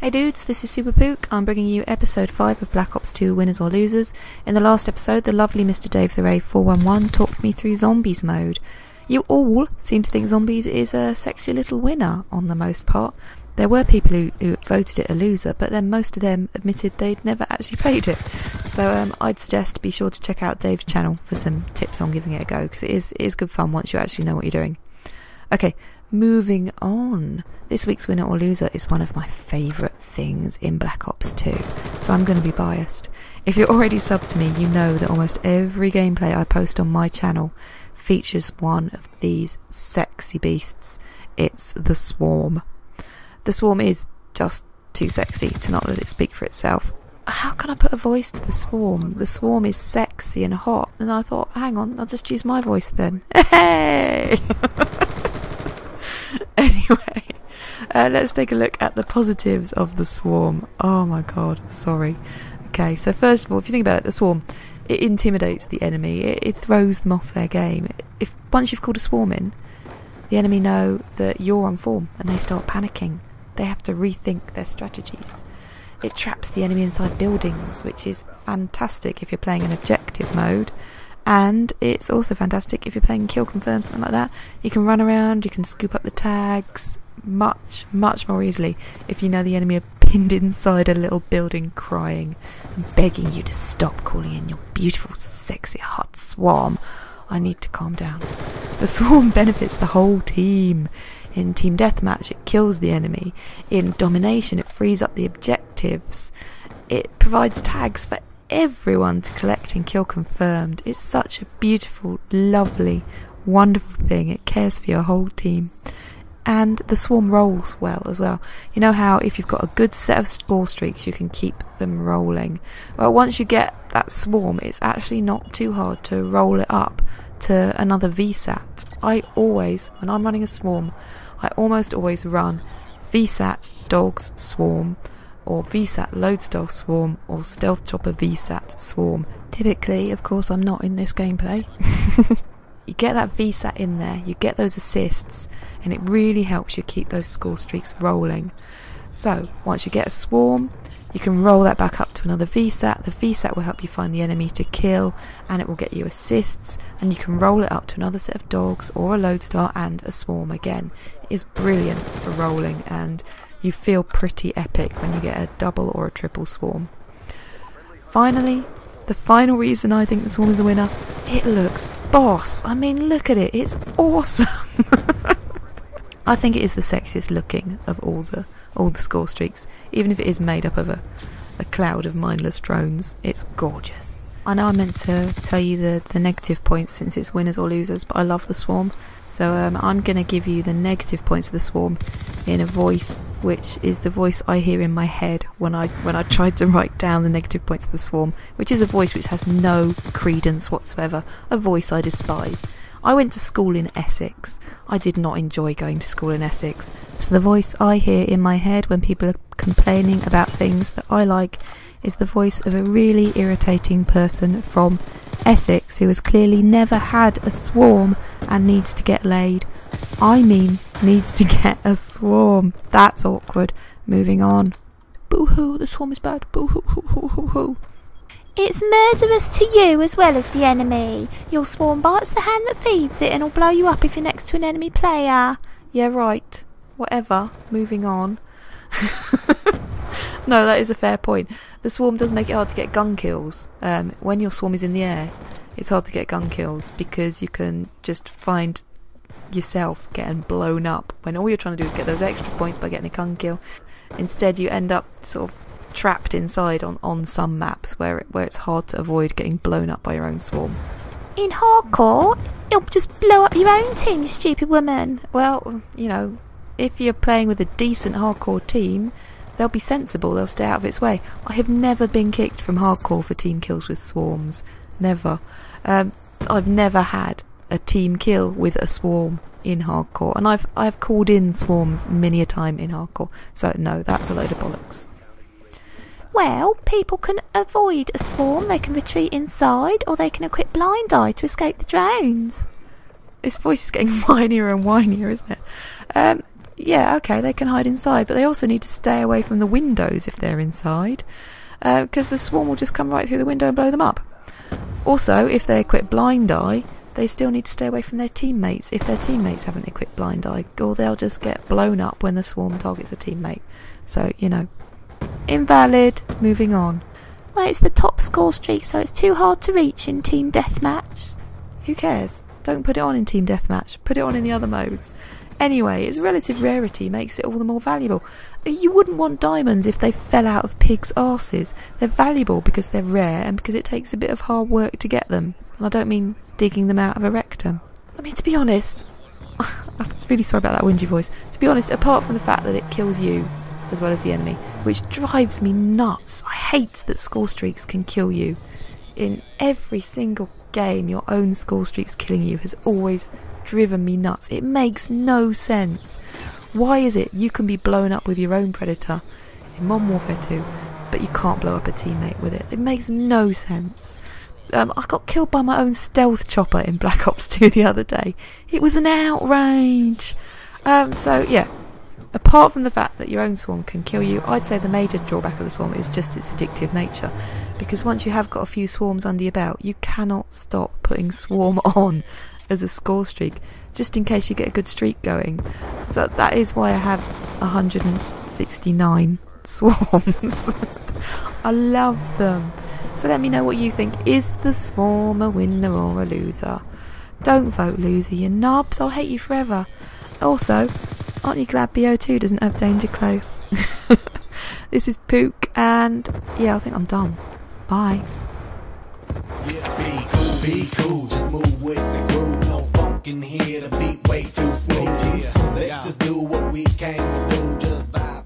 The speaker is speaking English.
Hey dudes, this is Super Pook. I'm bringing you episode 5 of Black Ops 2 Winners or Losers. In the last episode, the lovely Mr. Dave the Ray 411 talked me through zombies mode. You all seem to think zombies is a sexy little winner on the most part. There were people who voted it a loser, but then most of them admitted they'd never actually played it. So I'd suggest be sure to check out Dave's channel for some tips on giving it a go, because it is good fun once you actually know what you're doing. Okay, moving on. This week's winner or loser is one of my favourite things in Black Ops 2, so I'm going to be biased. If you're already subbed to me, you know that almost every gameplay I post on my channel features one of these sexy beasts. It's the Swarm. The Swarm is just too sexy to not let it speak for itself. How can I put a voice to the Swarm? The Swarm is sexy and hot, and I thought, hang on, I'll just use my voice then. Hey! Anyway, let's take a look at the positives of the Swarm. Oh my god, sorry. Okay, so first of all, if you think about it, the Swarm, it intimidates the enemy. It throws them off their game. Once you've called a Swarm in, the enemy know that you're on form and they start panicking. They have to rethink their strategies. It traps the enemy inside buildings, which is fantastic if you're playing in objective mode. And it's also fantastic if you're playing kill confirm, something like that. You can run around, you can scoop up the tags much more easily if you know the enemy are pinned inside a little building crying and begging you to stop calling in your beautiful, sexy, hot Swarm. I need to calm down. The Swarm benefits the whole team. In Team Deathmatch, it kills the enemy. In Domination, it frees up the objectives. It provides tags for everyone to collect and kill confirmed. It's such a beautiful, lovely, wonderful thing. It cares for your whole team. And the Swarm rolls well as well. You know how if you've got a good set of score streaks, you can keep them rolling. Well, once you get that Swarm, it's actually not too hard to roll it up to another VSAT. When I'm running a Swarm, I almost always run VSAT Dogs Swarm, or VSAT Lodestar Swarm, or Stealth Chopper VSAT Swarm. Typically, of course, I'm not in this gameplay. You get that VSAT in there, you get those assists, and it really helps you keep those score streaks rolling. So, once you get a Swarm, you can roll that back up to another VSAT. The VSAT will help you find the enemy to kill, and it will get you assists, and you can roll it up to another set of dogs, or a Lodestar, and a Swarm again. It is brilliant for rolling, and you feel pretty epic when you get a double or a triple Swarm. Finally, the final reason I think the Swarm is a winner, it looks boss. I mean, look at it, it's awesome. I think it is the sexiest looking of all the score streaks, even if it is made up of a cloud of mindless drones. It's gorgeous. I know I meant to tell you the negative points since it's winners or losers, but I love the Swarm. So I'm going to give you the negative points of the Swarm in a voice which is the voice I hear in my head when I tried to write down the negative points of the Swarm, which is a voice which has no credence whatsoever, a voice I despise. I went to school in Essex. I did not enjoy going to school in Essex. So the voice I hear in my head when people are complaining about things that I like is the voice of a really irritating person from Essex who has clearly never had a Swarm and needs to get laid. I mean, needs to get a Swarm. That's awkward. Moving on. Boo-hoo, the Swarm is bad. Boo-hoo-hoo-hoo-hoo-hoo. It's murderous to you as well as the enemy. Your Swarm bites the hand that feeds it and will blow you up if you're next to an enemy player. Yeah, right. Whatever. Moving on. No, that is a fair point. The Swarm does make it hard to get gun kills. When your Swarm is in the air, it's hard to get gun kills because you can just find yourself getting blown up when all you're trying to do is get those extra points by getting a gun kill. Instead, you end up sort of trapped inside on some maps where it's hard to avoid getting blown up by your own Swarm. In hardcore, it'll just blow up your own team, you stupid woman. Well, you know, if you're playing with a decent hardcore team, they'll be sensible, they'll stay out of its way. I have never been kicked from hardcore for team kills with Swarms. Never. I've never had a team kill with a Swarm in hardcore, and I've called in Swarms many a time in hardcore, so no, that's a load of bollocks. Well, people can avoid a Swarm, they can retreat inside, or they can equip Blind Eye to escape the drones. This voice is getting whinier and whinier, isn't it? yeah, okay, they can hide inside, but they also need to stay away from the windows if they're inside, because the swarm will just come right through the window and blow them up. Also, if they equip Blind Eye, they still need to stay away from their teammates if their teammates haven't equipped Blind Eye, or they'll just get blown up when the swarm targets a teammate. So, you know, invalid. Moving on. Well, it's the top score streak, so it's too hard to reach in Team Deathmatch. Who cares? Don't put it on in Team Deathmatch. Put it on in the other modes. Anyway, its relative rarity makes it all the more valuable. You wouldn't want diamonds if they fell out of pigs' arses. They're valuable because they're rare and because it takes a bit of hard work to get them. And I don't mean digging them out of a rectum. I mean, to be honest, I'm really sorry about that whingy voice. To be honest, apart from the fact that it kills you as well as the enemy, which drives me nuts. I hate that score streaks can kill you. In every single game, your own score streaks killing you has always driven me nuts. It makes no sense. Why is it you can be blown up with your own predator in Modern Warfare 2, but you can't blow up a teammate with it? It makes no sense. I got killed by my own stealth chopper in Black Ops 2 the other day. It was an outrage. So yeah, apart from the fact that your own swarm can kill you, I'd say the major drawback of the swarm is just its addictive nature. Because once you have got a few swarms under your belt, you cannot stop putting swarm on as a score streak, just in case you get a good streak going. So that is why I have 169 swarms. I love them. So let me know what you think. Is the swarm a winner or a loser? Don't vote loser, you knobs. I'll hate you forever. Also, aren't you glad BO2 doesn't have danger close? This is Pook, and yeah, I think I'm done. Bye. Yeah, be cool, be cool.